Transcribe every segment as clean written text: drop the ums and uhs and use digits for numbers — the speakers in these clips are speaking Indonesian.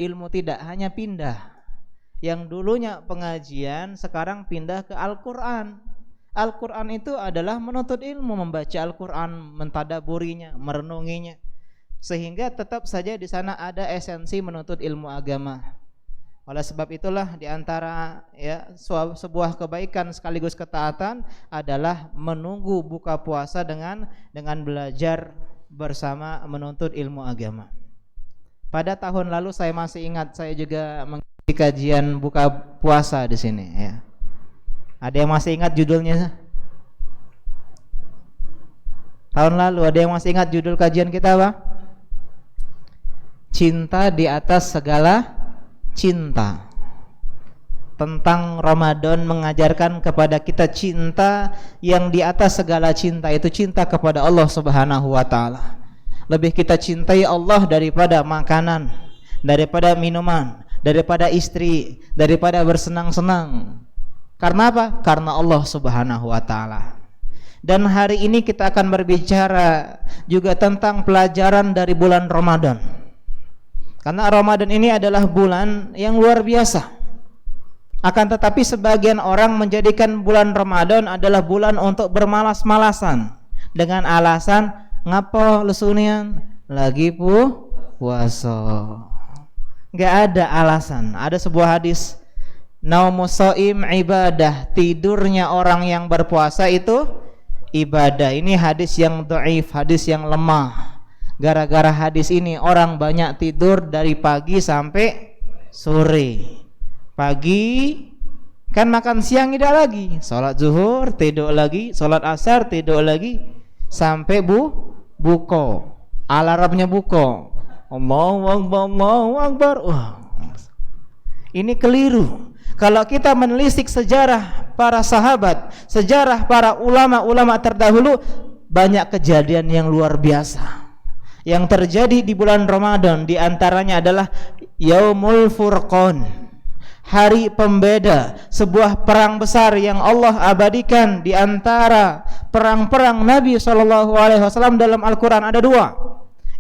ilmu, tidak hanya pindah. Yang dulunya pengajian sekarang pindah ke Al-Quran. Al-Quran itu adalah menuntut ilmu, membaca Al-Quran, mentadaburinya, merenunginya, sehingga tetap saja di sana ada esensi menuntut ilmu agama. Oleh sebab itulah diantara sebuah kebaikan sekaligus ketaatan adalah menunggu buka puasa dengan belajar bersama menuntut ilmu agama. Pada tahun lalu saya masih ingat, saya juga mengikuti kajian buka puasa di sini. Ya. Ada yang masih ingat judulnya? Tahun lalu ada yang masih ingat judul kajian kita apa? Cinta di atas segala cinta. Tentang Ramadan mengajarkan kepada kita cinta yang di atas segala cinta, itu cinta kepada Allah Subhanahu wa taala. Lebih kita cintai Allah daripada makanan, daripada minuman, daripada istri, daripada bersenang-senang. Karena apa? Karena Allah Subhanahu wa taala. Dan hari ini kita akan berbicara juga tentang pelajaran dari bulan Ramadan. Karena Ramadan ini adalah bulan yang luar biasa. Akan tetapi sebagian orang menjadikan bulan Ramadan adalah bulan untuk bermalas-malasan dengan alasan ngapo lesunian lagi puasa. Enggak ada alasan. Ada sebuah hadis, naumus shaim ibadah, tidurnya orang yang berpuasa itu ibadah. Ini hadis yang dhaif, hadis yang lemah. Gara-gara hadis ini orang banyak tidur dari pagi sampai sore. Pagi kan makan siang tidak lagi, sholat zuhur tidur lagi, sholat asar tidur lagi, sampai buko, alarmnya buko, Allahu Akbar, Allahu Akbar. Ini keliru. Kalau kita menelisik sejarah para sahabat, sejarah para ulama-ulama terdahulu, banyak kejadian yang luar biasa yang terjadi di bulan Ramadan. Di antaranya adalah Yaumul Furqan, hari pembeda, sebuah perang besar yang Allah abadikan di antara perang-perang Nabi SAW dalam Al-Quran. Ada dua.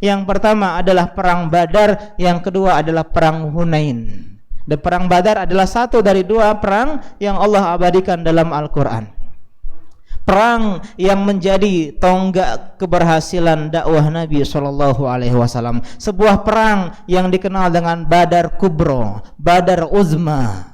Yang pertama adalah perang Badar, yang kedua adalah perang Hunain. Dan perang Badar adalah satu dari dua perang yang Allah abadikan dalam Al-Quran. Perang yang menjadi tonggak keberhasilan dakwah Nabi SAW. Sebuah perang yang dikenal dengan Badar Kubro, Badar Uzma,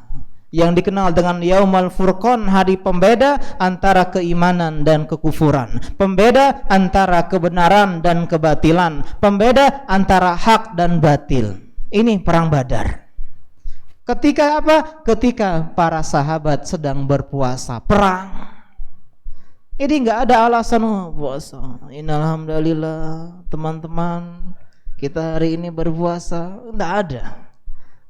yang dikenal dengan Yaumul Furqan, hari pembeda antara keimanan dan kekufuran, pembeda antara kebenaran dan kebatilan, pembeda antara hak dan batil. Ini perang Badar. Ketika apa? Ketika para sahabat sedang berpuasa, perang. Ini enggak ada alasan puasa. Innalhamdulillah teman-teman, kita hari ini berpuasa. Enggak ada.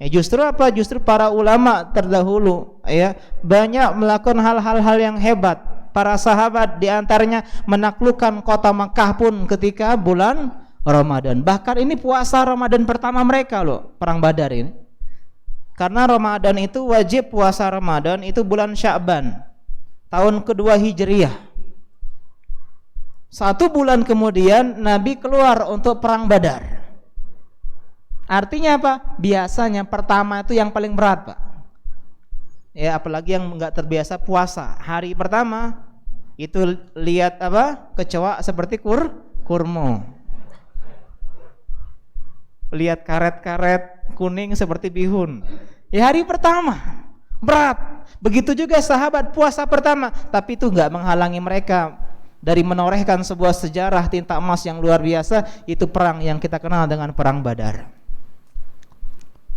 Justru apa? Justru para ulama terdahulu banyak melakukan hal-hal yang hebat. Para sahabat diantaranya menaklukkan kota Makkah pun ketika bulan Ramadan. Bahkan ini puasa Ramadan pertama mereka loh, perang Badar ini. Karena Ramadan itu wajib puasa Ramadan itu bulan Sya'ban, tahun kedua Hijriyah. 1 bulan kemudian Nabi keluar untuk perang Badar. Artinya apa? Biasanya pertama itu yang paling berat, Pak. Apalagi yang enggak terbiasa puasa. Hari pertama itu lihat apa? Kecoa seperti kurma. Lihat karet-karet kuning seperti bihun. Hari pertama berat. Begitu juga sahabat puasa pertama, tapi itu enggak menghalangi mereka dari menorehkan sebuah sejarah tinta emas yang luar biasa, itu perang yang kita kenal dengan perang Badar.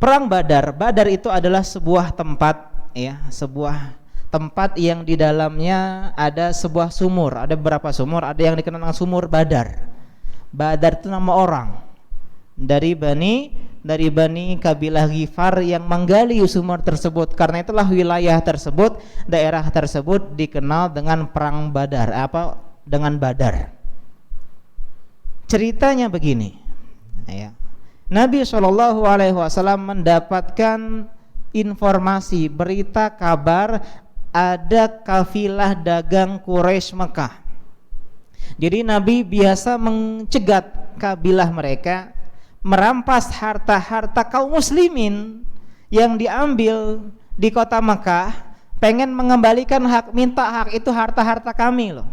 Perang Badar, Badar itu adalah sebuah tempat sebuah tempat yang di dalamnya ada sebuah sumur, ada beberapa sumur, ada yang dikenal dengan sumur Badar. Badar itu nama orang dari Bani kabilah Ghifar yang menggali sumur tersebut. Karena itulah wilayah tersebut, daerah tersebut dikenal dengan perang Badar, dengan Badar. Ceritanya begini, Nabi SAW mendapatkan informasi, berita kabar ada kafilah dagang Quraisy Mekah. Jadi Nabi biasa mencegat kabilah mereka merampas harta-harta kaum muslimin yang diambil di kota Mekah, pengen mengembalikan hak, minta hak itu harta-harta kami loh,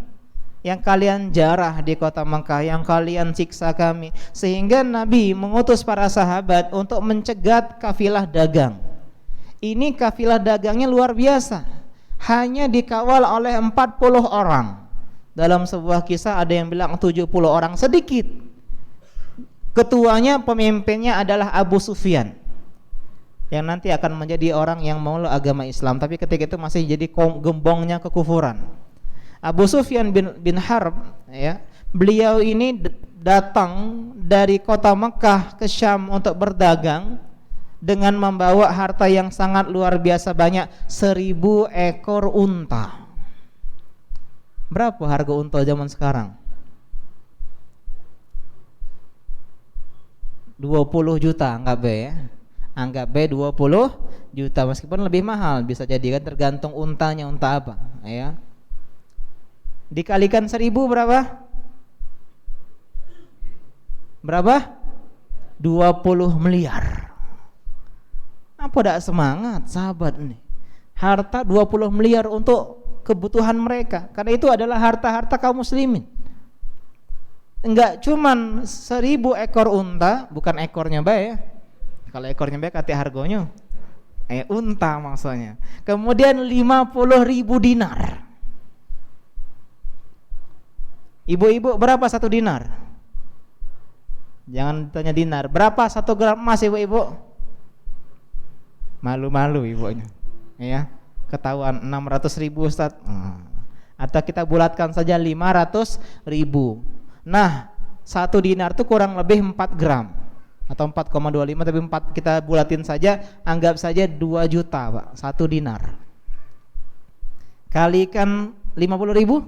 yang kalian jarah di kota Mekah, yang kalian siksa kami. Sehingga Nabi mengutus para sahabat untuk mencegat kafilah dagang. Ini kafilah dagangnya luar biasa, hanya dikawal oleh 40 orang. Dalam sebuah kisah ada yang bilang 70 orang, sedikit. Ketuanya, pemimpinnya adalah Abu Sufyan, yang nanti akan menjadi orang yang memeluk agama Islam, tapi ketika itu masih jadi gembongnya kekufuran. Abu Sufyan bin Harb, ya, beliau ini datang dari kota Mekah ke Syam untuk berdagang dengan membawa harta yang sangat luar biasa banyak, 1000 ekor unta. Berapa harga unta zaman sekarang? 20 juta, anggap B ya. Anggap B 20 juta, meskipun lebih mahal bisa jadi kan, tergantung untanya, unta apa, ya. Dikalikan 1000 berapa? Berapa? 20 miliar. Apa dak semangat sahabat nih? Harta 20 miliar untuk kebutuhan mereka, karena itu adalah harta-harta kaum muslimin. Enggak cuman 1000 ekor unta, bukan ekornya bae ya. Kalau ekornya bae kate harganya. Unta maksudnya. Kemudian 50.000 dinar. Ibu-ibu, berapa 1 dinar? Jangan tanya dinar. Berapa 1 gram emas ibu-ibu? Malu-malu ibunya. Ya, ketahuan 600.000 Ustaz. Atau kita bulatkan saja 500.000. Nah, 1 dinar itu kurang lebih 4 gram atau 4,25, tapi 4 kita bulatin saja, anggap saja 2 juta Pak, 1 dinar. Kalikan 50.000.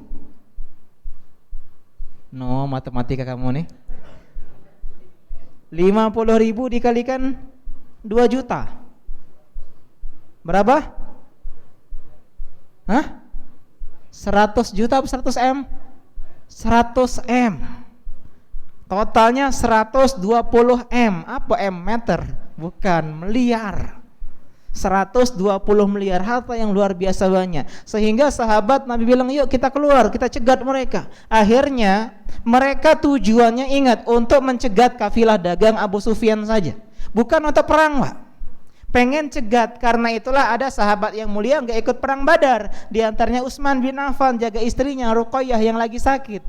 No, matematika kamu nih. 50.000 dikalikan 2 juta. Berapa? 100 juta atau 100 M? 100 M. Totalnya 120 M. Apa M? Meter? Bukan, miliar. 120 miliar, harta yang luar biasa banyak. Sehingga sahabat Nabi bilang, yuk kita keluar, kita cegat mereka. Akhirnya mereka tujuannya, ingat, untuk mencegat kafilah dagang Abu Sufyan saja, bukan untuk perang Pak. Pengen cegat, karena itulah ada sahabat yang mulia nggak ikut perang Badar. Di antaranya Utsman bin Affan, jaga istrinya Ruqayyah yang lagi sakit.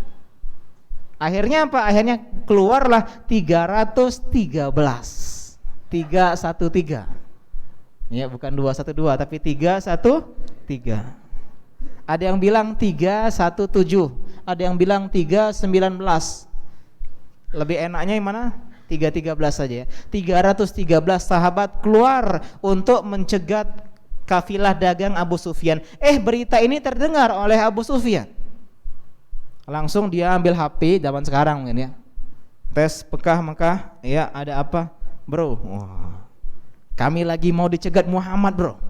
Akhirnya apa? Akhirnya keluarlah 313. 313. Ya, bukan 212 tapi 313. Ada yang bilang 317, ada yang bilang 319. Lebih enaknya yang mana? 313 saja ya. 313 sahabat keluar untuk mencegat kafilah dagang Abu Sufyan. Berita ini terdengar oleh Abu Sufyan. Langsung dia ambil HP zaman sekarang mungkin ya. Tes Mekah, ya, ada apa? Bro, kami lagi mau dicegat Muhammad bro.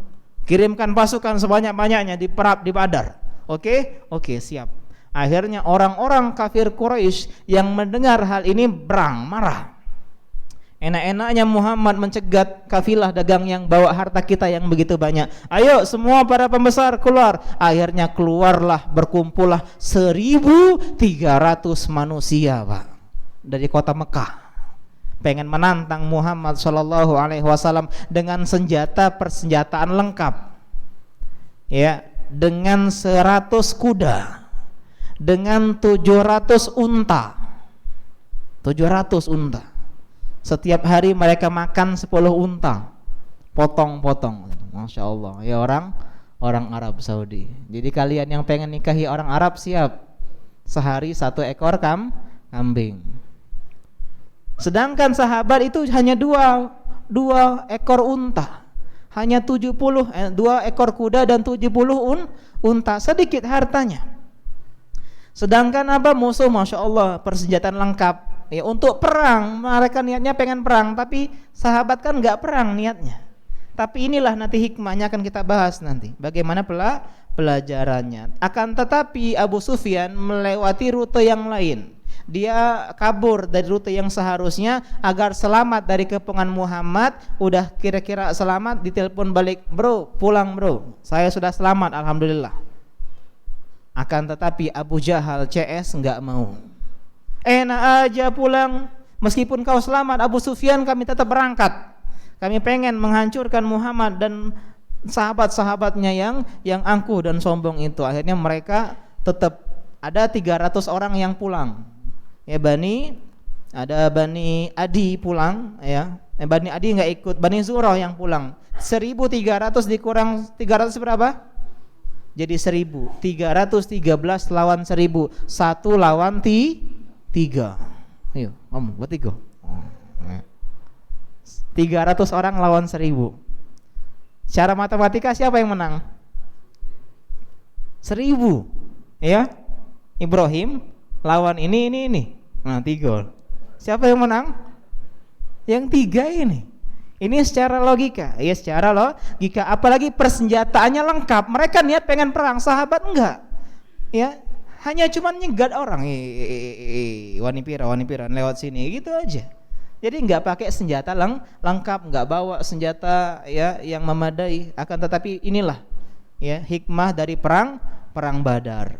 Kirimkan pasukan sebanyak-banyaknya di Badar. Oke, siap. Akhirnya orang-orang kafir Quraisy yang mendengar hal ini marah. Enak-enaknya Muhammad mencegat kafilah dagang yang bawa harta kita yang begitu banyak. Ayo semua para pembesar keluar. Akhirnya keluarlah, berkumpullah 1.300 manusia Pak, dari kota Mekah, pengen menantang Muhammad SAW dengan persenjataan lengkap, ya, dengan 100 kuda, dengan 700 unta. 700 unta. Setiap hari mereka makan 10 unta, potong-potong. Masya Allah, ya, orang Arab Saudi. Jadi kalian yang pengen nikahi orang Arab, siap, sehari 1 ekor kambing. Sedangkan sahabat itu hanya dua ekor unta, hanya 2 ekor kuda dan 70 unta, sedikit hartanya. Sedangkan apa? Musuh, Masya Allah, persenjataan lengkap. Ya, untuk perang, mereka niatnya pengen perang, tapi sahabat kan nggak perang niatnya. Tapi inilah nanti hikmahnya akan kita bahas nanti, bagaimana pelajarannya. Akan tetapi Abu Sufyan melewati rute yang lain. dia kabur dari rute yang seharusnya agar selamat dari kepungan Muhammad. Udah kira-kira selamat, ditelepon balik, bro pulang bro, saya sudah selamat alhamdulillah. Akan tetapi Abu Jahal CS nggak mau. Enak aja pulang, meskipun kau selamat Abu Sufyan, kami tetap berangkat, kami pengen menghancurkan Muhammad dan sahabat-sahabatnya yang angkuh dan sombong itu. Akhirnya mereka tetap ada 300 orang yang pulang. Ya ada Bani Adi pulang ya. Bani Adi enggak ikut, Bani Zurah yang pulang. 1.300 dikurang 300 berapa? Jadi 1.000. 313 lawan 1.000. 1 lawan 3. Ayo, ngomong buat 3. 300 orang lawan 1.000. Secara matematika siapa yang menang? 1.000. Ya. Ibrahim lawan ini. Nah, 3. Siapa yang menang? Yang 3 ini. Ini secara logika. Ya, secara logika. Apalagi persenjataannya lengkap. Mereka niat pengen perang, sahabat enggak. Ya, hanya cuman nyegat orang. Wani piran lewat sini gitu aja. Jadi enggak pakai senjata lengkap, enggak bawa senjata ya yang memadai. Akan tetapi inilah ya hikmah dari perang Badar.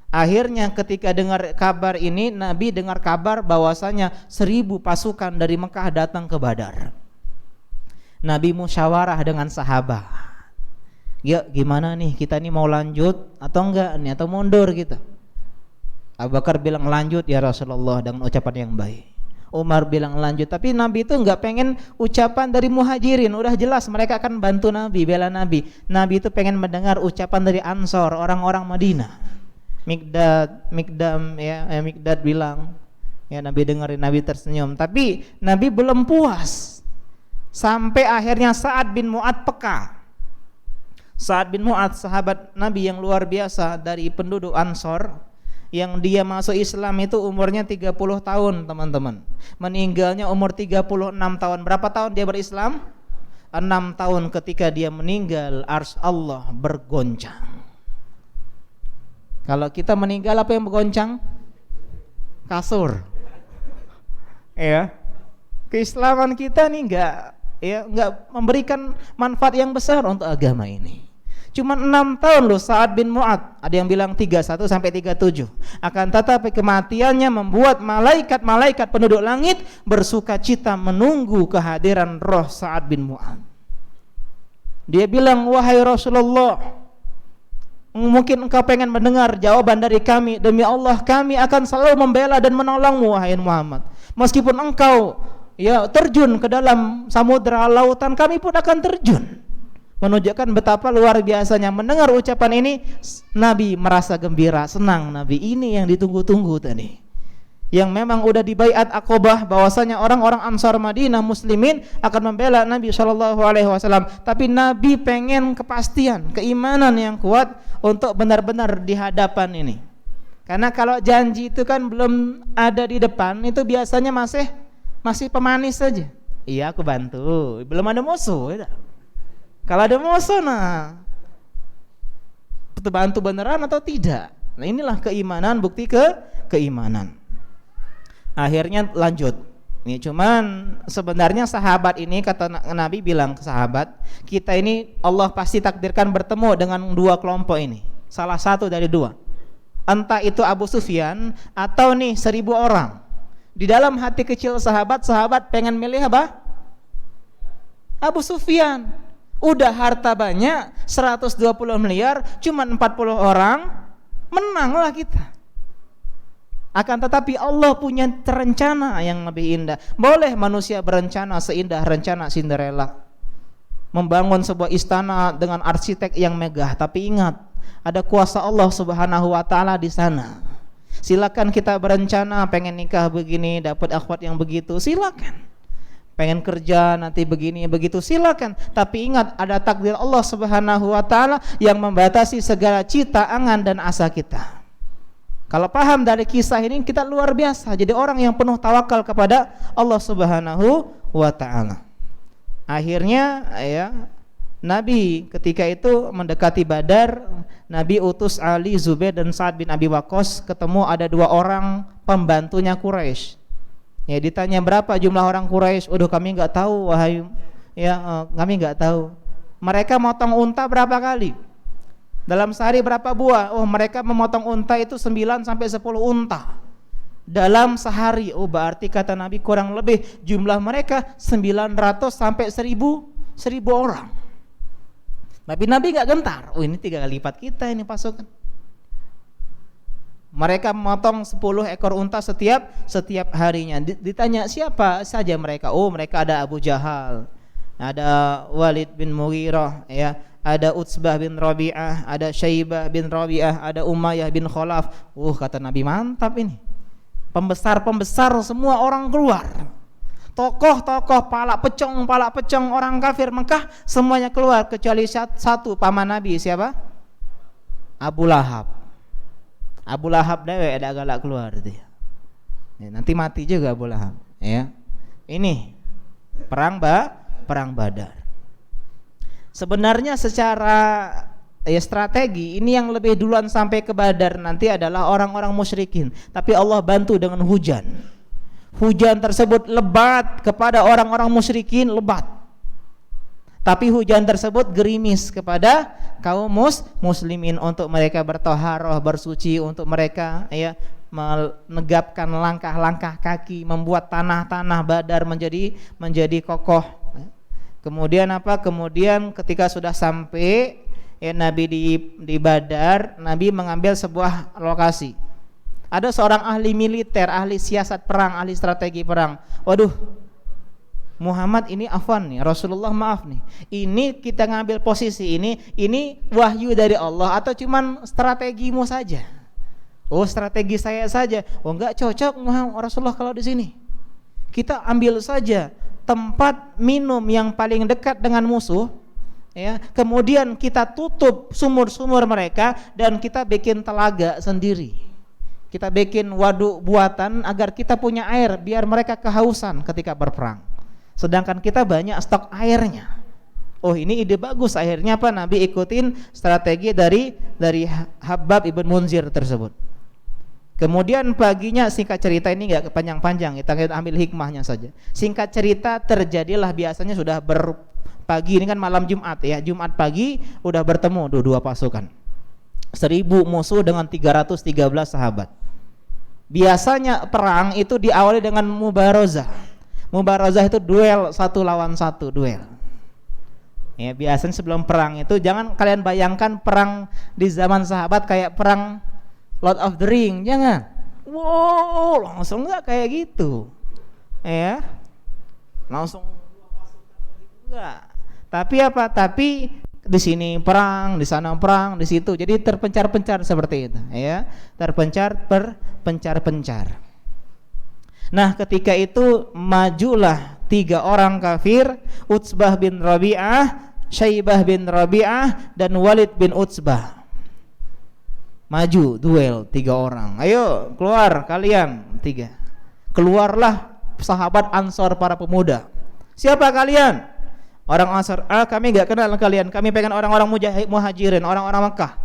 Akhirnya ketika dengar kabar ini, Nabi dengar kabar bahwasanya 1.000 pasukan dari Mekah datang ke Badar. Nabi musyawarah dengan sahabat. Ya gimana nih, kita nih mau lanjut atau enggak nih, atau mundur gitu. Abu Bakar bilang lanjut ya Rasulullah dengan ucapan yang baik. Umar bilang lanjut, tapi Nabi itu enggak pengen ucapan dari muhajirin. Udah jelas mereka akan bantu Nabi, bela Nabi. Nabi itu pengen mendengar ucapan dari Ansor, orang-orang Madinah. Mikdad bilang ya, Nabi dengerin, Nabi tersenyum. Tapi Nabi belum puas sampai akhirnya Sa'ad bin Mu'ad peka. Sa'ad bin Mu'ad sahabat Nabi yang luar biasa dari penduduk Ansor, yang dia masuk Islam itu umurnya 30 tahun teman-teman, meninggalnya umur 36 tahun. Berapa tahun dia berislam? 6 tahun. Ketika dia meninggal, arsy Allah bergoncang. Kalau kita meninggal apa yang bergoncang? Kasur. Ya. Keislaman kita nih enggak memberikan manfaat yang besar untuk agama ini. Cuma 6 tahun loh Sa'ad bin Mu'ad. Ada yang bilang 31 sampai 37. Akan tetapi kematiannya membuat malaikat-malaikat penduduk langit bersuka cita menunggu kehadiran roh Sa'ad bin Mu'ad. Dia bilang, wahai Rasulullah, mungkin engkau pengen mendengar jawaban dari kami. Demi Allah, kami akan selalu membela dan menolongmu wahai Muhammad. Meskipun engkau ya terjun ke dalam samudra lautan, kami pun akan terjun. Menunjukkan betapa luar biasanya. Mendengar ucapan ini, Nabi merasa gembira, senang. Nabi ini yang ditunggu-tunggu tadi, yang memang udah dibaiat Aqobah bahwasanya orang-orang Ansar Madinah muslimin akan membela Nabi SAW. Tapi Nabi pengen kepastian, keimanan yang kuat untuk benar-benar di hadapan ini. Karena kalau janji itu kan belum ada di depan, itu biasanya masih pemanis saja. Iya aku bantu, belum ada musuh ya. Kalau ada musuh, nah bantu beneran atau tidak. Nah inilah keimanan, bukti keimanan. Akhirnya lanjut. Ini cuman sebenarnya sahabat ini, kata Nabi bilang ke sahabat, kita ini Allah pasti takdirkan bertemu dengan 2 kelompok ini. Salah satu dari 2. Entah itu Abu Sufyan atau nih 1.000 orang. Di dalam hati kecil sahabat pengen milih apa? Abu Sufyan. Udah harta banyak 120 miliar, cuman 40 orang, menanglah kita. Akan tetapi Allah punya rencana yang lebih indah. Boleh manusia berencana seindah rencana Cinderella, membangun sebuah istana dengan arsitek yang megah, tapi ingat ada kuasa Allah Subhanahu wa taala di sana. Silakan kita berencana pengen nikah begini, dapat akhwat yang begitu, silakan. Pengen kerja nanti begini begitu, silakan. Tapi ingat ada takdir Allah Subhanahu wa taala yang membatasi segala cita, angan dan asa kita. Kalau paham dari kisah ini, kita luar biasa jadi orang yang penuh tawakal kepada Allah Subhanahu wa taala. Akhirnya ya Nabi ketika itu mendekati Badar, Nabi utus Ali, Zubair dan Sa'ad bin Abi Waqqas, ketemu ada 2 orang pembantunya Quraisy. Ya, ditanya berapa jumlah orang Quraisy? Waduh, kami enggak tahu wahai kami enggak tahu. Mereka motong unta berapa kali? Dalam sehari berapa buah? Oh, mereka memotong unta itu 9 sampai 10 unta dalam sehari. Oh, berarti kata Nabi kurang lebih jumlah mereka 900 sampai 1000 orang. Nabi enggak gentar. Oh, ini 3 kali lipat kita ini pasukan. Mereka memotong 10 ekor unta setiap harinya. Ditanya siapa saja mereka? Oh, mereka ada Abu Jahal, ada Walid bin Mughirah, ya, ada Utsbah bin Rabi'ah, ada Syaibah bin Rabi'ah, ada Umayyah bin Khalaf. Kata Nabi, mantap ini. Pembesar semua orang keluar. Tokoh-tokoh pala pecong orang kafir Mekah semuanya keluar kecuali satu paman Nabi. Siapa? Abu Lahab. Abu Lahab dewe ada galak keluar dia. Ya, nanti mati juga Abu Lahab, ya. Ini perang Badar. Sebenarnya secara strategi ini yang lebih duluan sampai ke Badar nanti adalah orang-orang musyrikin, tapi Allah bantu dengan hujan. Hujan tersebut lebat kepada orang-orang musyrikin, lebat. Tapi hujan tersebut gerimis kepada kaum muslimin untuk mereka bertaharah, bersuci, untuk mereka menegapkan langkah-langkah kaki, membuat tanah-tanah Badar menjadi kokoh. Kemudian Kemudian ketika sudah sampai Nabi di Badar, Nabi mengambil sebuah lokasi. Ada seorang ahli militer, ahli siasat perang, ahli strategi perang. Waduh, Muhammad ini afwan nih, Rasulullah maaf nih. Ini kita ngambil posisi ini wahyu dari Allah atau cuman strategimu saja? Oh, strategi saya saja. Oh, enggak cocok Muhammad Rasulullah kalau di sini. Kita ambil saja tempat minum yang paling dekat dengan musuh, ya. Kemudian kita tutup sumur-sumur mereka dan kita bikin telaga sendiri. Kita bikin waduk buatan agar kita punya air biar mereka kehausan ketika berperang. Sedangkan kita banyak stok airnya. Oh, ini ide bagus. Akhirnya Nabi ikutin strategi dari Habbab ibn Munzir tersebut. Kemudian paginya, singkat cerita ini enggak panjang-panjang, kita ambil hikmahnya saja. Singkat cerita, terjadilah biasanya sudah pagi, ini kan malam Jumat ya. Jumat pagi udah bertemu dua pasukan. 1000 musuh dengan 313 sahabat. Biasanya perang itu diawali dengan mubarozah. Mubarozah itu duel 1 lawan 1 duel. Ya, biasanya sebelum perang itu jangan kalian bayangkan perang di zaman sahabat kayak perang Lord of the Ring, jangan. Wow, langsung enggak kayak gitu. Ya. Langsung enggak. Tapi di sini perang, di sana perang, di situ. Jadi terpencar-pencar seperti itu, ya. Terpencar, pencar-pencar. Nah, ketika itu majulah 3 orang kafir, Utsbah bin Rabi'ah, Syaibah bin Rabi'ah dan Walid bin Utsbah. Maju duel 3 orang. Ayo keluar kalian 3. Keluarlah sahabat Ansor, para pemuda. Siapa kalian? Orang Ansar. Kami enggak kenal kalian. Kami pengen orang-orang muhajirin, orang-orang Makkah.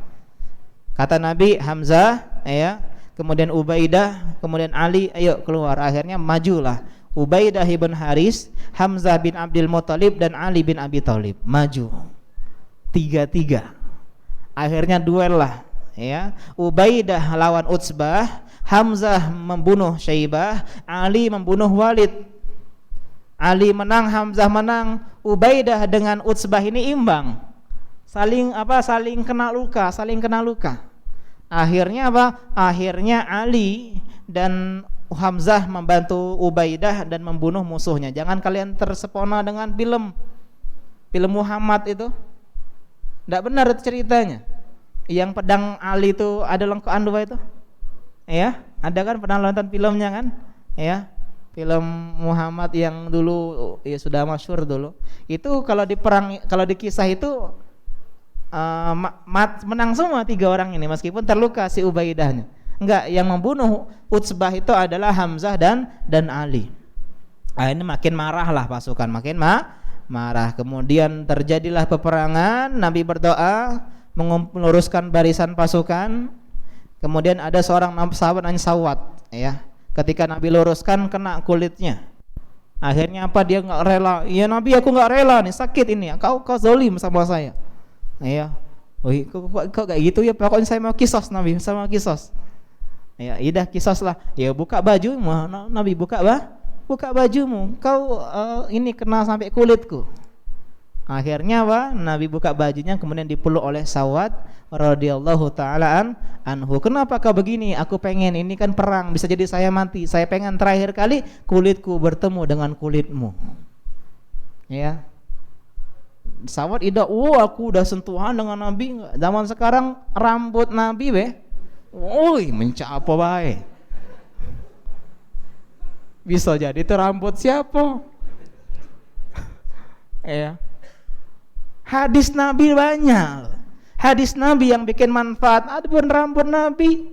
Kata Nabi, Hamzah, ya, kemudian Ubaidah, kemudian Ali, ayo keluar. Akhirnya majulah Ubaidah bin Haris, Hamzah bin Abdul Muthalib dan Ali bin Abi Thalib. Maju 3-3. Akhirnya duel lah, ya. Ubaidah lawan Utsbah, Hamzah membunuh Syaibah, Ali membunuh Walid. Ali menang, Hamzah menang. Ubaidah dengan Utsbah ini imbang. Saling kena luka. Akhirnya Akhirnya Ali dan Hamzah membantu Ubaidah dan membunuh musuhnya. Jangan kalian tersepona dengan film Muhammad itu. Enggak benar itu ceritanya. Yang pedang Ali itu ada lengkokan 2 itu. Ya, ada kan, pernah nonton filmnya kan? Ya. Film Muhammad yang dulu ya sudah masyhur dulu. Itu kalau di perang, kalau di kisah itu menang semua 3 orang ini meskipun terluka si Ubaidahnya. Enggak, yang membunuh Utsbah itu adalah Hamzah dan Ali. Ini makin marah lah pasukan, makin marah. Kemudian terjadilah peperangan, Nabi berdoa meluruskan barisan pasukan. Kemudian ada seorang sahabat namanya Sawat, ya. Ketika Nabi luruskan kena kulitnya. Akhirnya apa, dia nggak rela. Ya Nabi, aku nggak rela nih, sakit ini. Kau zalim sama saya. Ya. Wih, kok kayak gitu ya? Pokoknya saya mau kisos Nabi, saya mau kisos. Ya, idah kisos lah. Ya buka baju, Nabi buka bajumu. Kau ini kena sampai kulitku. Akhirnya apa? Nabi buka bajunya, kemudian dipeluk oleh Sawat radhiyallahu taala anhu. Kenapa kau begini? Aku pengen, ini kan perang, bisa jadi saya mati. Saya pengen terakhir kali kulitku bertemu dengan kulitmu. Ya. Sawat idah, aku udah sentuhan dengan Nabi. Zaman sekarang rambut Nabi mencapa bae. Bisa jadi itu rambut siapa? Ya. Hadis Nabi banyak. Hadis Nabi yang bikin manfaat, ada pun rambut Nabi.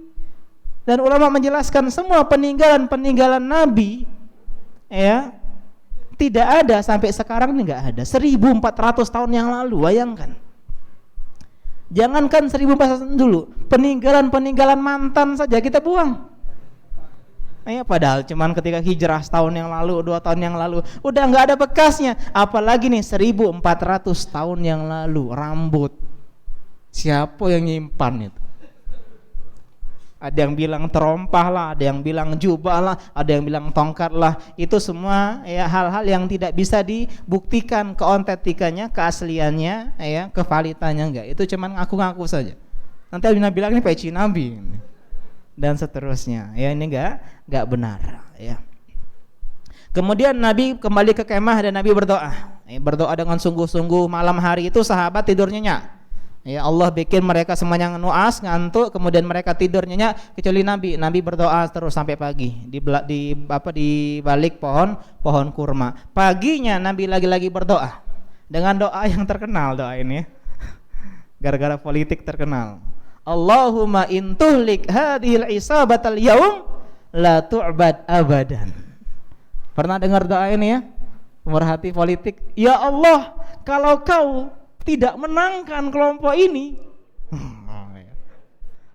Dan ulama menjelaskan semua peninggalan Nabi, ya, tidak ada sampai sekarang ini, nggak ada. 1400 tahun yang lalu, bayangkan. Jangankan 1400 tahun dulu, peninggalan mantan saja kita buang. Ya, padahal cuman ketika hijrah setahun yang lalu, 2 tahun yang lalu, udah nggak ada bekasnya. Apalagi nih 1400 tahun yang lalu, rambut. Siapa yang nyimpan itu? Ada yang bilang terompah lah, ada yang bilang jubah lah, ada yang bilang tongkat lah. Itu semua ya hal-hal yang tidak bisa dibuktikan keontetikanya, keasliannya, ya, kevalitannya enggak. Itu cuman ngaku-ngaku saja. Nanti Nabi bilang ini peci Nabi dan seterusnya. Ya, ini enggak benar, ya. Kemudian Nabi kembali ke kemah dan Nabi berdoa. Berdoa dengan sungguh-sungguh. Malam hari itu sahabat tidur nyenyak. Ya, Allah bikin mereka semuanya nuas, ngantuk, kemudian mereka tidur nyenyak kecuali Nabi. Nabi berdoa terus sampai pagi di balik pohon kurma. Paginya Nabi lagi-lagi berdoa dengan doa yang terkenal, doa ini gara-gara politik terkenal. Allahumma intuhlik hadhil isabatal yaum la tu'bad abadan. Pernah dengar doa ini ya? Pemerhati politik. Ya Allah, kalau kau tidak menangkan kelompok ini,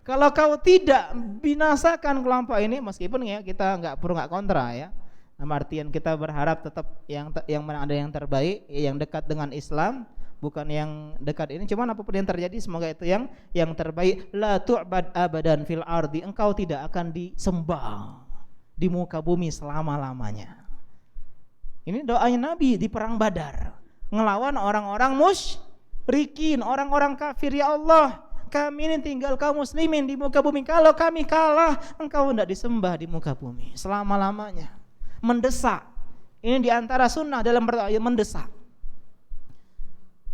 kalau kau tidak binasakan kelompok ini, meskipun ya kita nggak kontra ya, artian kita berharap tetap yang mana ada yang terbaik, yang dekat dengan Islam, bukan yang dekat ini. Cuman apapun yang terjadi, semoga itu yang terbaik. La tu'bad abadan fil ardi, engkau tidak akan disembah di muka bumi selama-lamanya. Ini doanya Nabi di perang Badar, ngelawan orang-orang musyrikin, orang-orang kafir. Ya Allah, kami ini tinggal kaum muslimin di muka bumi. Kalau kami kalah, engkau tidak disembah di muka bumi selama-lamanya. Mendesak. Ini diantara sunnah dalam berdoa, mendesak.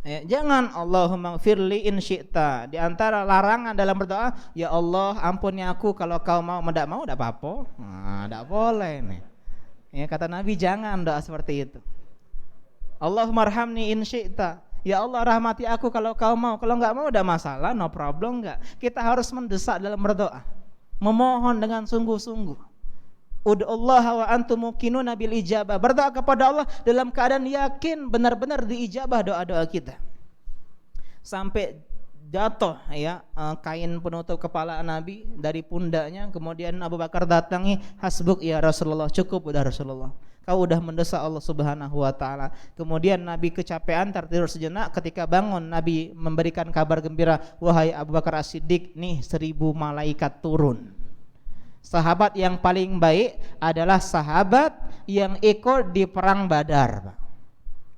Jangan Allahumma firli in syi'ta. Di antara larangan dalam berdoa, ya Allah ampuni aku kalau kau mau. Tidak mau, tidak apa-apa. Tidak boleh nih. Ya, kata Nabi jangan doa seperti itu. Allahumma arhamni in syi'ta. Ya Allah rahmati aku kalau kau mau. Kalau enggak mau udah masalah, no problem enggak. Kita harus mendesak dalam berdoa. Memohon dengan sungguh-sungguh. Ud'ullaha wa antum muqinuna bil ijabah. Berdoa kepada Allah dalam keadaan yakin benar-benar diijabah doa-doa kita. Sampai jatuh ya kain penutup kepala Nabi dari pundaknya, kemudian Abu Bakar datangi, hasbuk ya Rasulullah, cukup udah Rasulullah, kau udah mendesak Allah Subhanahu wa taala. Kemudian Nabi kecapean, tertidur sejenak. Ketika bangun Nabi memberikan kabar gembira, wahai Abu Bakar As-Siddiq, nih 1000 malaikat turun. Sahabat yang paling baik adalah sahabat yang ikut di perang Badar.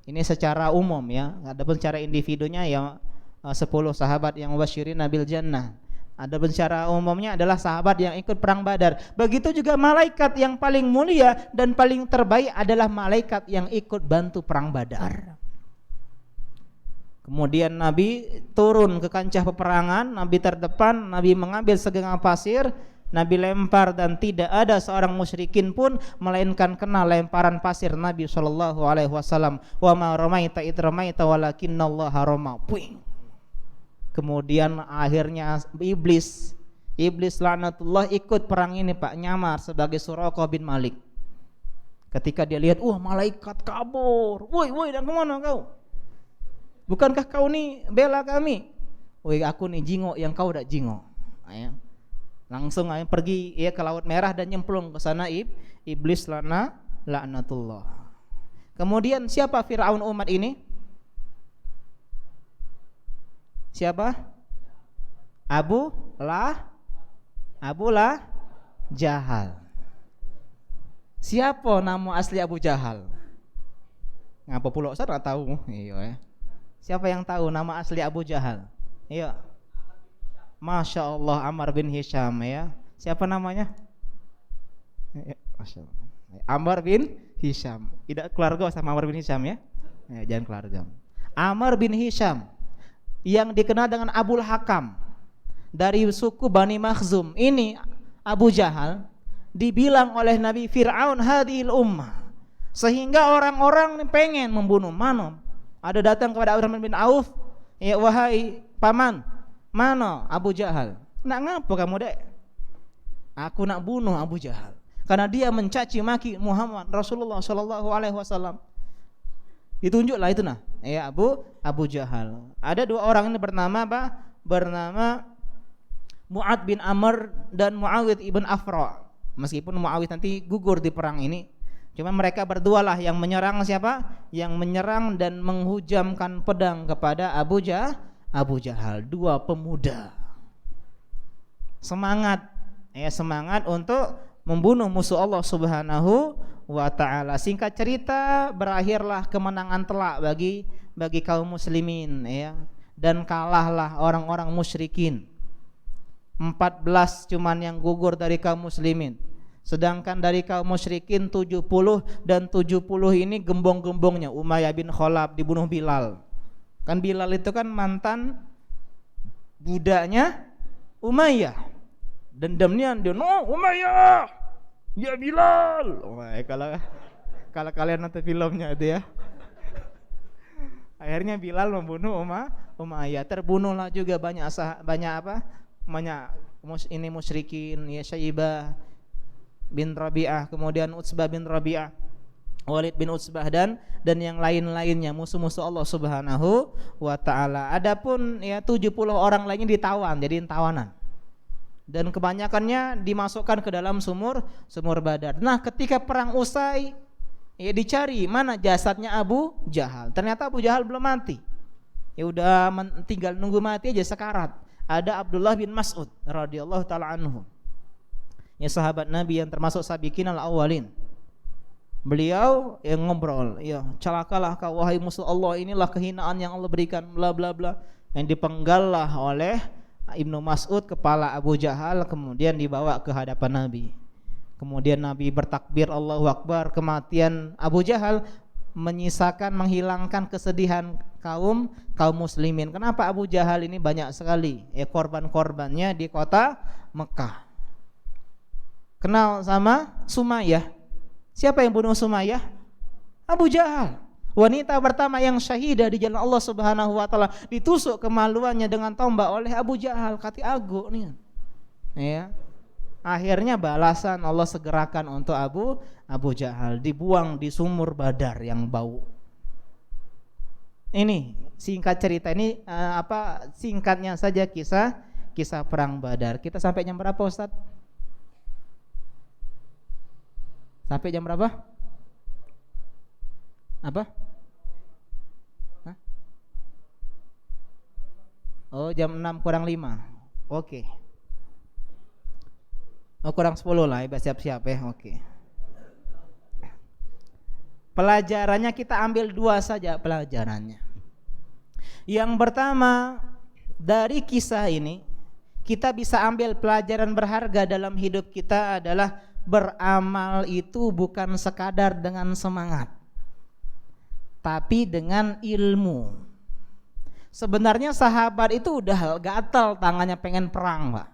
Ini secara umum ya, adapun secara individunya ya 10 sahabat yang mubasyirin bil jannah. Ada secara umumnya adalah sahabat yang ikut perang Badar. Begitu juga malaikat yang paling mulia dan paling terbaik adalah malaikat yang ikut bantu perang Badar. Kemudian Nabi turun ke kancah peperangan, Nabi terdepan, Nabi mengambil segenggam pasir, Nabi lempar dan tidak ada seorang musyrikin pun melainkan kena lemparan pasir Nabi SAW. Wa ma ramaita id ramaita walakinnallaha rama. Puing. Kemudian akhirnya iblis laknatullah ikut perang ini Pak, nyamar sebagai Suraqah bin Malik. Ketika dia lihat, wah malaikat kabur. Woi, dan kemana kau? Bukankah kau nih bela kami? Woi, aku nih jingo yang kau dak jingo. Ayo. Langsung ayo pergi ya ke Laut Merah dan nyemplung ke sana iblis laknatullah. Kemudian siapa Firaun umat ini? Siapa? Abu Jahal. Siapa nama asli Abu Jahal? Ngapa pula Ustaz enggak tahu? Iya ya. Siapa yang tahu nama asli Abu Jahal? Iya. Masya Allah, Ammar bin Hisham ya. Siapa namanya? Masya Allah. Ammar bin Hisham. Tidak keluarga sama Ammar bin Hisham ya? Jangan keluarga. Ammar bin Hisham yang dikenal dengan Abul Hakam dari suku Bani Makhzum. Ini Abu Jahal dibilang oleh Nabi Fir'aun hadhil ummah, sehingga orang-orang pengen membunuh. Mana ada datang kepada Abdurrahman bin Auf, ya wahai paman, mana Abu Jahal? Nak ngapa kamu dek? Aku nak bunuh Abu Jahal karena dia mencaci maki Muhammad Rasulullah sallallahu alaihi wasallam. Ditunjuklah itu ya Abu Jahal. Ada dua orang ini bernama apa? Bernama Mu'ad bin Amr dan Muawid ibn Afra. Meskipun Muawid nanti gugur di perang ini, cuma mereka berdua lah yang menyerang siapa? Yang menyerang dan menghujamkan pedang kepada Abu Jahal. Dua pemuda semangat untuk membunuh musuh Allah Subhanahu wa ta'ala. Singkat cerita, berakhirlah kemenangan telak bagi kaum muslimin ya, dan kalahlah orang-orang musyrikin. 14 cuman yang gugur dari kaum muslimin, sedangkan dari kaum musyrikin 70, dan 70 ini gembong-gembongnya. Umayyah bin Khalaf dibunuh Bilal. Kan Bilal itu kan mantan budaknya Umayyah. Dendamnya dia, no Umayyah, ya Bilal. Kalau kalian nonton filmnya itu ya. Akhirnya Bilal membunuh Umayyah. Terbunuhlah juga banyak ini musyrikin ya, Syaibah bin Rabi'ah, kemudian Utsbah bin Rabi'ah, Walid bin Utsbah dan yang lain-lainnya, musuh-musuh Allah Subhanahu wa ta'ala. Adapun ya 70 orang lainnya ditawan, jadiin tawanan, dan kebanyakannya dimasukkan ke dalam sumur Badar. Nah, ketika perang usai ya dicari mana jasadnya Abu Jahal. Ternyata Abu Jahal belum mati. Ya udah tinggal nunggu mati aja, sekarat. Ada Abdullah bin Mas'ud radhiyallahu taala anhu, ya sahabat Nabi yang termasuk sabiqin al-awwalin. Beliau yang ngobrol, ya celakalah kau wahai musuh Allah, inilah kehinaan yang Allah berikan, bla bla bla. Yang dipenggallah oleh Ibnu Mas'ud kepala Abu Jahal, kemudian dibawa ke hadapan Nabi. Kemudian Nabi bertakbir Allahu Akbar. Kematian Abu Jahal menghilangkan kesedihan kaum muslimin. Kenapa Abu Jahal ini banyak sekali ya korban-korbannya di kota Mekah. Kenal sama Sumayyah? Siapa yang bunuh Sumayyah? Abu Jahal. Wanita pertama yang syahidah di jalan Allah Subhanahu wa taala, ditusuk kemaluannya dengan tombak oleh Abu Jahal. Kati agu nih. Ya. Akhirnya balasan Allah segerakan untuk Abu Jahal, dibuang di sumur Badar yang bau. Ini singkat cerita ini singkatnya saja kisah perang Badar. Kita sampai jam berapa, Ustaz? Sampai jam berapa? Apa? Hah? Oh, jam 6 kurang 5. Oke. Oh, kurang 10 lah, siap-siap ya. Oke. Pelajarannya kita ambil 2 saja pelajarannya. Yang pertama, dari kisah ini kita bisa ambil pelajaran berharga dalam hidup kita adalah beramal itu bukan sekadar dengan semangat, tapi dengan ilmu. Sebenarnya sahabat itu udah gatal tangannya pengen perang, Pak.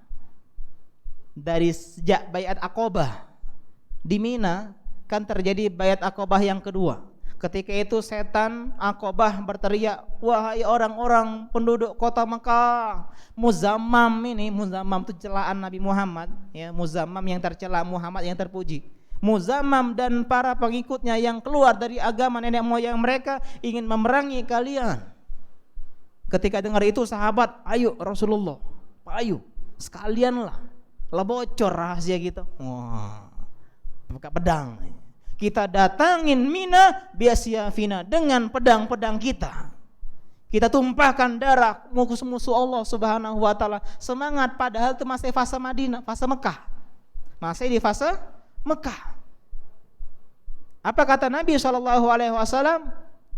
Dari sejak Baiat Aqabah di Mina kan terjadi Baiat Aqabah yang kedua. Ketika itu setan Aqabah berteriak, wahai orang-orang penduduk kota Mekah, Muzammam itu celaan Nabi Muhammad ya, Muzammam yang tercela, Muhammad yang terpuji. Muzammam dan para pengikutnya yang keluar dari agama nenek moyang mereka ingin memerangi kalian. Ketika dengar itu sahabat, ayo Rasulullah, ayo sekalianlah, lah bocor rahasia gitu. Wah, buka pedang. Kita datangin Mina biasyafina dengan pedang-pedang kita. Kita tumpahkan darah musuh-musuh Allah Subhanahu wa taala. Semangat, padahal itu masih fase Madinah, fase Mekah. Masih di fase Mekah. Apa kata Nabi SAW?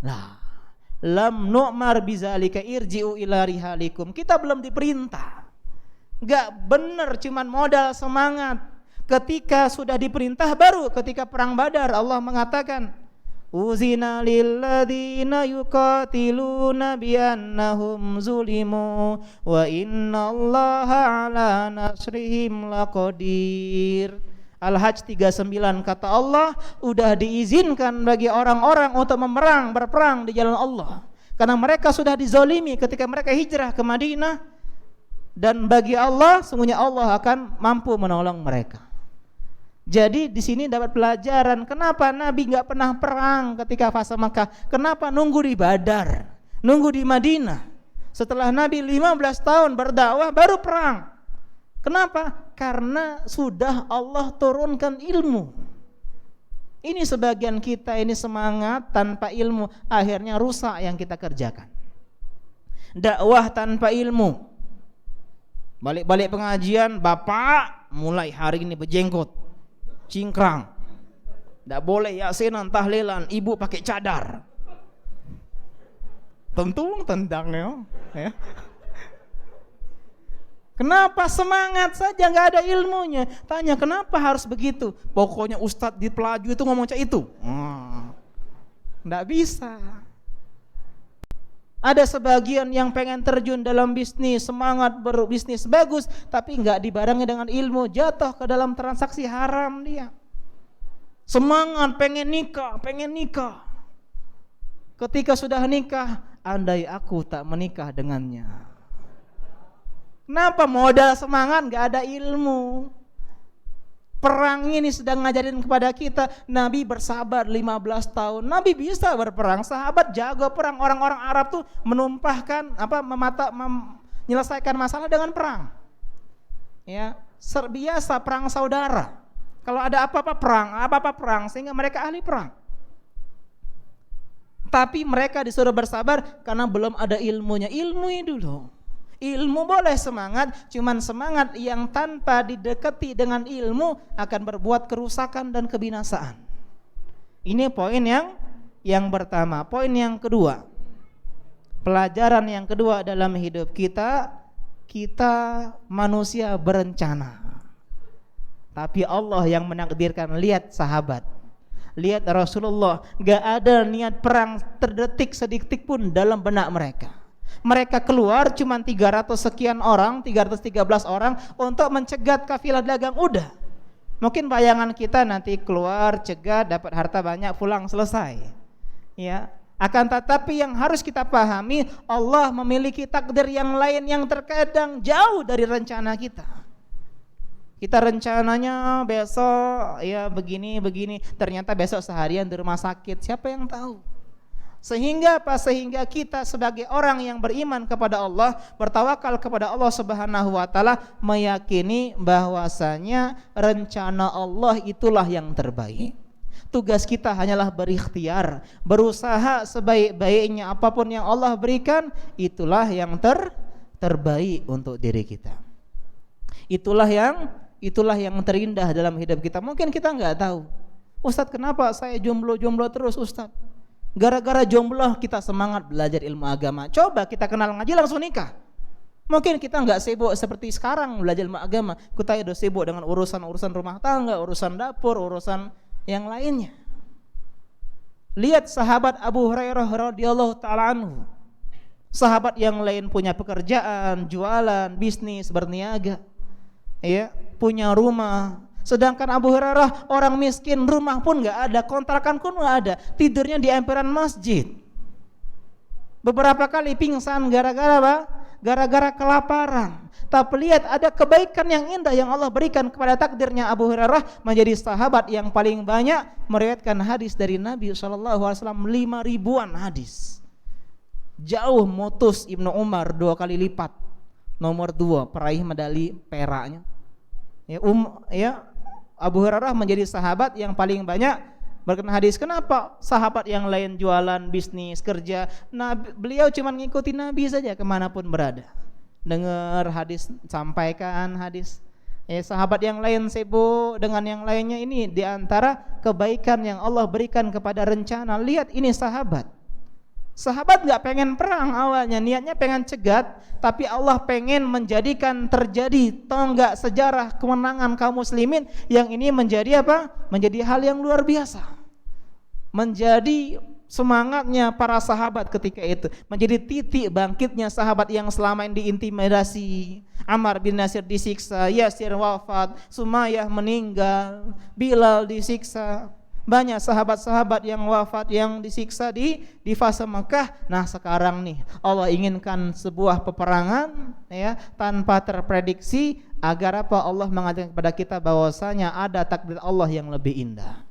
Lah, lam nu'mar bizalika irji'u ila rihalikum. Kita belum diperintah. Enggak benar, cuman modal semangat. Ketika sudah diperintah, baru ketika perang Badar Allah mengatakan, uzina lilladzina yuqatiluna biannahum zulimu wa innallaha ala nasrihim laqadir. Al-Hajj 39 kata Allah, udah diizinkan bagi orang-orang untuk berperang di jalan Allah. Karena mereka sudah dizalimi ketika mereka hijrah ke Madinah, dan bagi Allah sungguhnya Allah akan mampu menolong mereka. Jadi di sini dapat pelajaran kenapa Nabi enggak pernah perang ketika fase Makkah. Kenapa nunggu di Badar, nunggu di Madinah. Setelah Nabi 15 tahun berdakwah baru perang. Kenapa? Karena sudah Allah turunkan ilmu. Ini sebagian kita ini semangat tanpa ilmu, akhirnya rusak yang kita kerjakan. Dakwah tanpa ilmu. Balik-balik pengajian, bapak mulai hari ini berjenggot, cingkrang. Tidak boleh yasinan, tahlilan, ibu pakai cadar. Tentu tendangnya, ya. Kenapa semangat saja nggak ada ilmunya? Tanya kenapa harus begitu? Pokoknya ustadz di pelaju itu ngomong cak itu. Nggak bisa. Ada sebagian yang pengen terjun dalam bisnis, semangat berbisnis bagus, tapi nggak dibarengi dengan ilmu, jatuh ke dalam transaksi haram dia. Semangat pengen nikah. Ketika sudah nikah, andai aku tak menikah dengannya. Kenapa? Modal semangat, gak ada ilmu. Perang ini sedang ngajarin kepada kita. Nabi bersabar 15 tahun. Nabi bisa berperang. Sahabat jago perang. Orang-orang Arab tuh menumpahkan menyelesaikan masalah dengan perang. Ya, biasa perang saudara. Kalau ada apa-apa perang, sehingga mereka ahli perang. Tapi mereka disuruh bersabar karena belum ada ilmunya. Ilmu dulu. Ilmu boleh semangat, cuman semangat yang tanpa didekati dengan ilmu akan berbuat kerusakan dan kebinasaan. Ini poin yang pertama. Poin yang kedua, pelajaran yang kedua dalam hidup kita manusia berencana. Tapi Allah yang menakdirkan. Lihat sahabat, lihat Rasulullah, gak ada niat perang terdetik sedetik pun dalam benak mereka. Mereka keluar cuma 300 sekian orang, 313 orang untuk mencegat kafilah dagang. Udah. Mungkin bayangan kita nanti keluar, cegat, dapat harta banyak, pulang, selesai. Ya. Akan tetapi yang harus kita pahami, Allah memiliki takdir yang lain yang terkadang jauh dari rencana kita. Kita rencananya besok ya begini, ternyata besok seharian di rumah sakit. Siapa yang tahu? Sehingga kita sebagai orang yang beriman kepada Allah, bertawakal kepada Allah Subhanahu wa taala, meyakini bahwasanya rencana Allah itulah yang terbaik. Tugas kita hanyalah berikhtiar, berusaha sebaik-baiknya apapun yang Allah berikan, itulah yang terbaik untuk diri kita. Itulah yang terindah dalam hidup kita. Mungkin kita enggak tahu. Ustadz, kenapa saya jomblo terus Ustadz? Gara-gara jomblo kita semangat belajar ilmu agama. Coba kita kenal ngaji langsung nikah. Mungkin kita enggak sibuk seperti sekarang belajar ilmu agama. Kita udah sibuk dengan urusan rumah tangga, urusan dapur, urusan yang lainnya. Lihat sahabat Abu Hurairah radhiyallahu taala anhu. Sahabat yang lain punya pekerjaan, jualan, bisnis, berniaga. Ya, punya rumah. Sedangkan Abu Hurairah orang miskin, rumah pun enggak ada, kontrakan pun enggak ada, tidurnya di emperan masjid. Beberapa kali pingsan gara-gara apa? gara-gara kelaparan. Tapi lihat ada kebaikan yang indah yang Allah berikan kepada takdirnya. Abu Hurairah menjadi sahabat yang paling banyak meriwayatkan hadis dari Nabi SAW, 5.000-an hadis. Jauh mutus Ibnu Umar 2 kali lipat. Nomor 2 peraih medali peraknya. Abu Hurairah menjadi sahabat yang paling banyak berkenaan hadis. Kenapa? Sahabat yang lain jualan, bisnis, kerja. Beliau cuma ngikuti Nabi saja kemanapun berada. Dengar hadis, sampaikan hadis. Sahabat yang lain sibuk dengan yang lainnya. Ini diantara kebaikan yang Allah berikan kepada rencana. Lihat ini sahabat. Sahabat gak pengen perang awalnya, niatnya pengen cegat, tapi Allah pengen menjadikan terjadi tonggak sejarah kemenangan kaum muslimin yang ini menjadi apa? Menjadi hal yang luar biasa. Menjadi semangatnya para sahabat ketika itu, menjadi titik bangkitnya sahabat yang selama ini diintimidasi. Ammar bin Yasir disiksa, Yasir wafat, Sumayyah meninggal, Bilal disiksa. Banyak sahabat-sahabat yang wafat, yang disiksa di fase Mekah. Nah sekarang nih Allah inginkan sebuah peperangan tanpa terprediksi, agar apa? Allah mengatakan kepada kita bahwasanya ada takdir Allah yang lebih indah.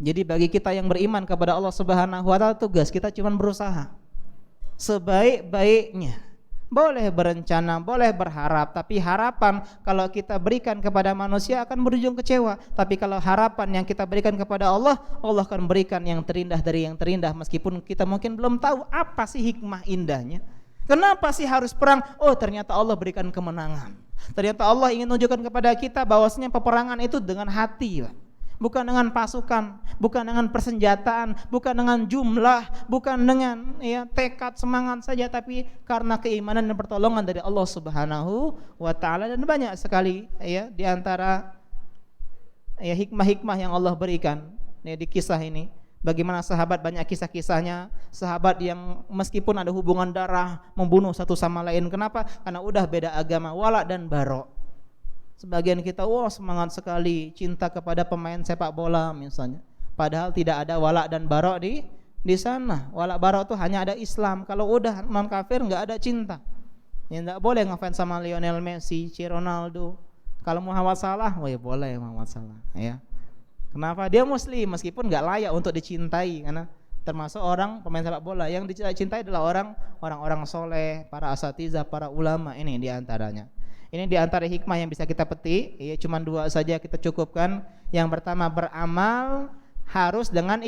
Jadi bagi kita yang beriman kepada Allah Subhanahu wa taala, tugas kita cuma berusaha sebaik-baiknya. Boleh berencana, boleh berharap, tapi harapan kalau kita berikan kepada manusia akan berujung kecewa. Tapi kalau harapan yang kita berikan kepada Allah, Allah akan berikan yang terindah dari yang terindah, meskipun kita mungkin belum tahu apa sih hikmah indahnya. Kenapa sih harus perang? Oh, ternyata Allah berikan kemenangan. Ternyata Allah ingin menunjukkan kepada kita bahwasanya peperangan itu dengan hati, Pak. Bukan dengan pasukan, bukan dengan persenjataan, bukan dengan jumlah, bukan dengan tekad semangat saja, tapi karena keimanan dan pertolongan dari Allah Subhanahu wa taala. Dan banyak sekali di antara hikmah-hikmah yang Allah berikan di kisah ini. Bagaimana sahabat, banyak kisah-kisahnya, sahabat yang meskipun ada hubungan darah membunuh satu sama lain. Kenapa? Karena udah beda agama, wala dan bara. Sebagian kita semangat sekali cinta kepada pemain sepak bola misalnya, padahal tidak ada wala dan bara di sana. Wala bara itu hanya ada Islam. Kalau udah non kafir nggak ada cinta. Nggak boleh ngefans sama Lionel Messi, Ronaldo. Kalau Muhammad Salah, boleh Muhammad Salah. Kenapa? Dia muslim meskipun nggak layak untuk dicintai, karena termasuk orang pemain sepak bola yang dicintai adalah orang-orang soleh, para asatizah, para ulama. Ini diantaranya. Ini diantara hikmah yang bisa kita petik. Cuma 2 saja kita cukupkan. Yang pertama, beramal harus dengan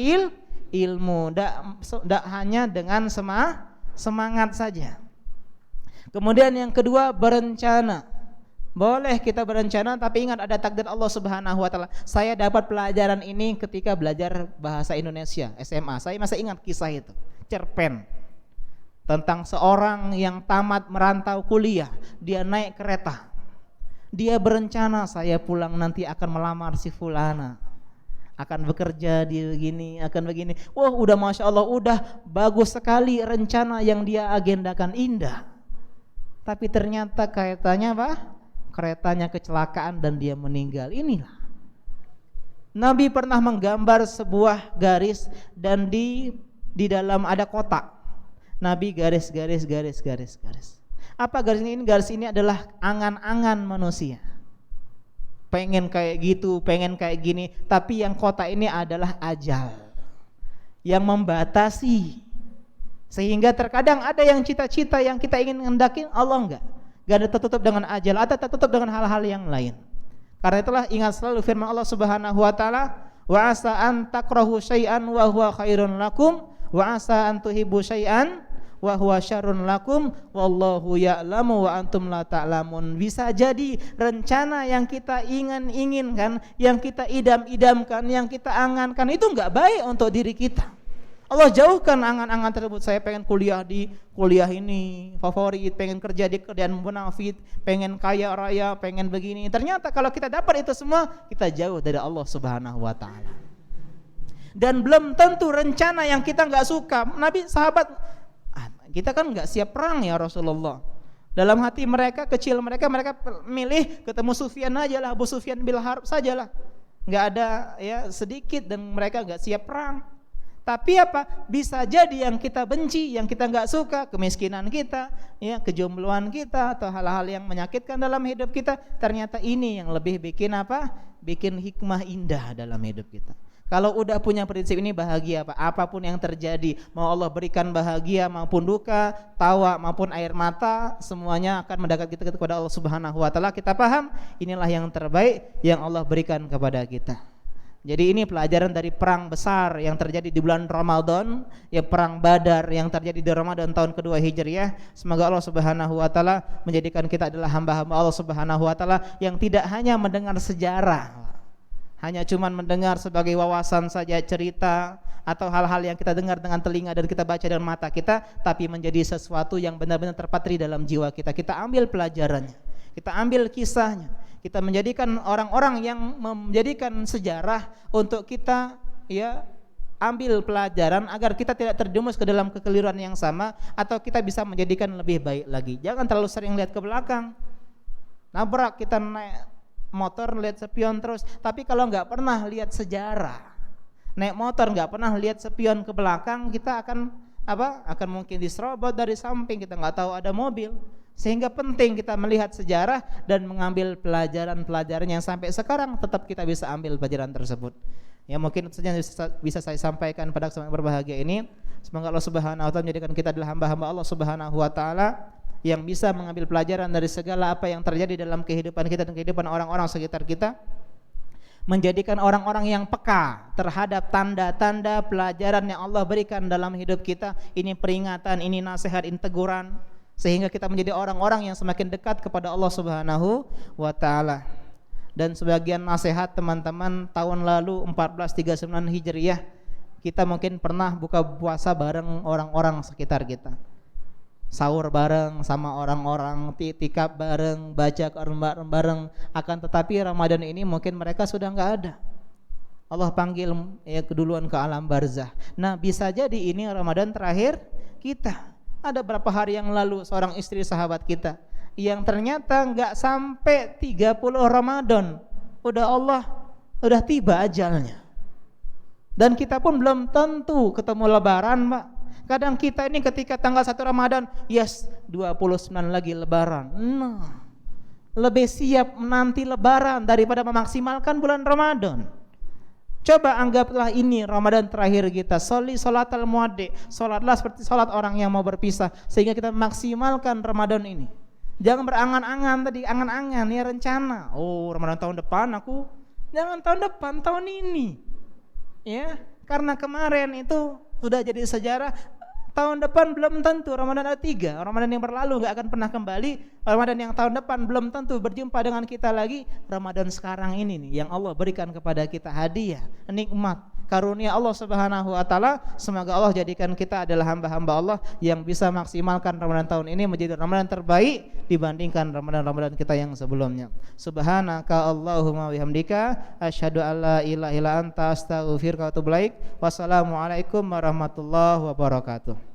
ilmu, tidak hanya dengan semangat saja. Kemudian yang kedua, berencana. Boleh kita berencana, tapi ingat ada takdir Allah Subhanahu wa taala. Saya dapat pelajaran ini ketika belajar bahasa Indonesia SMA. Saya masih ingat kisah itu, cerpen, tentang seorang yang tamat merantau kuliah. Dia naik kereta, dia berencana, saya pulang nanti akan melamar si fulana, akan bekerja di begini, akan begini. Wah, udah Masya Allah, udah bagus sekali rencana yang dia agendakan, indah. Tapi ternyata kaitannya apa? Keretanya kecelakaan dan dia meninggal. Inilah Nabi pernah menggambar sebuah garis, dan di dalam ada kotak. Nabi garis. Apa garis ini? Garis ini adalah angan-angan manusia. Pengen kayak gitu, pengen kayak gini, tapi yang kotak ini adalah ajal yang membatasi. Sehingga terkadang ada yang cita-cita yang kita ingin hendakin, Allah enggak ada tertutup dengan ajal, atau tertutup dengan hal-hal yang lain. Karena itulah ingat selalu firman Allah Subhanahu wa taala, wa asa an takrahu syai'an wa huwa khairun lakum wa asa an tuhibbu syai'an wa huwa syarrun lakum wallahu ya'lamu wa antum la ta'lamun. Bisa jadi rencana yang kita inginkan, yang kita idam-idamkan, yang kita angankan itu enggak baik untuk diri kita. Allah jauhkan angan-angan tersebut. Saya pengen kuliah di kuliah ini favorit, pengen kerja di kerjaan munafik, pengen kaya raya, pengen begini. Ternyata kalau kita dapat itu semua, kita jauh dari Allah Subhanahu wa taala. Dan belum tentu rencana yang kita enggak suka. Nabi sahabat, kita kan enggak siap perang ya Rasulullah. Dalam hati mereka, kecil mereka milih ketemu Sufyan aja lah, Abu Sufyan bil Harb sajalah. Enggak ada sedikit, dan mereka enggak siap perang. Tapi apa? Bisa jadi yang kita benci, yang kita nggak suka, kemiskinan kita, ya, kejombloan kita, atau hal-hal yang menyakitkan dalam hidup kita, ternyata ini yang lebih bikin apa? Bikin hikmah indah dalam hidup kita. Kalau udah punya prinsip ini, bahagia apa? Apapun yang terjadi, mau Allah berikan bahagia maupun duka, tawa maupun air mata, semuanya akan mendekat kita kepada Allah Subhanahu wa taala. Kita paham, inilah yang terbaik yang Allah berikan kepada kita. Jadi ini pelajaran dari perang besar yang terjadi di bulan Ramadan, ya, perang Badar yang terjadi di Ramadan tahun kedua Hijriah. Semoga Allah Subhanahu wa taala menjadikan kita adalah hamba-hamba Allah Subhanahu wa taala yang tidak hanya mendengar sejarah, hanya cuman mendengar sebagai wawasan saja, cerita atau hal-hal yang kita dengar dengan telinga dan kita baca dengan mata kita, tapi menjadi sesuatu yang benar-benar terpatri dalam jiwa kita. Kita ambil pelajarannya, kita ambil kisahnya, kita menjadikan orang-orang yang menjadikan sejarah untuk kita, ya, ambil pelajaran agar kita tidak terjumus ke dalam kekeliruan yang sama, atau kita bisa menjadikan lebih baik lagi. Jangan terlalu sering lihat ke belakang. Nabrak, kita naik motor lihat spion terus, tapi kalau nggak pernah lihat sejarah, naik motor nggak pernah lihat spion ke belakang, kita akan apa? Akan mungkin diserobot dari samping, kita nggak tahu ada mobil. Sehingga penting kita melihat sejarah dan mengambil pelajaran-pelajaran yang sampai sekarang tetap kita bisa ambil pelajaran tersebut. Ya, mungkin itu saja bisa saya sampaikan pada kesempatan berbahagia ini. Semoga Allah Subhanahu wa taala menjadikan kita adalah hamba-hamba Allah Subhanahu wa taala yang bisa mengambil pelajaran dari segala apa yang terjadi dalam kehidupan kita dan kehidupan orang-orang sekitar kita, menjadikan orang-orang yang peka terhadap tanda-tanda pelajaran yang Allah berikan dalam hidup kita. Ini peringatan, ini nasihat, ini teguran, sehingga kita menjadi orang-orang yang semakin dekat kepada Allah Subhanahu wa taala. Dan sebagian nasihat teman-teman, tahun lalu 1439 Hijriah, kita mungkin pernah buka puasa bareng orang-orang sekitar kita, sahur bareng sama orang-orang, i'tikaf bareng, baca Quran bareng. Akan tetapi Ramadan ini mungkin mereka sudah enggak ada. Allah panggil, ya, keduluan ke alam barzah. Nah, bisa jadi ini Ramadan terakhir kita. Ada berapa hari yang lalu seorang istri sahabat kita yang ternyata enggak sampai 30 Ramadan udah tiba ajalnya. Dan kita pun belum tentu ketemu lebaran, Mbak. Kadang kita ini ketika tanggal 1 Ramadan, yes, 29 lagi lebaran. Nah, lebih siap menanti lebaran daripada memaksimalkan bulan Ramadan. Coba anggaplah ini Ramadan terakhir kita. Sholli sholatal muaddi, sholatlah seperti sholat orang yang mau berpisah, sehingga kita maksimalkan Ramadan ini. Jangan berangan-angan tadi, angan-angan, ya, rencana. Oh, Ramadan tahun depan aku, jangan tahun depan, tahun ini. Ya, karena kemarin itu sudah jadi sejarah. Tahun depan belum tentu, Ramadan ada 3, Ramadan yang berlalu gak akan pernah kembali. Ramadan yang tahun depan belum tentu berjumpa dengan kita lagi. Ramadan sekarang ini nih yang Allah berikan kepada kita hadiah, nikmat, karunia Allah Subhanahu wa taala. Semoga Allah jadikan kita adalah hamba-hamba Allah yang bisa maksimalkan Ramadan tahun ini menjadi Ramadan terbaik dibandingkan Ramadan-Ramadan kita yang sebelumnya. Subhanaka Allahumma bihamdika asyhadu an la ilaha illa anta astaghfiruka wa atubu ilaik. Wassalamualaikum warahmatullahi wabarakatuh.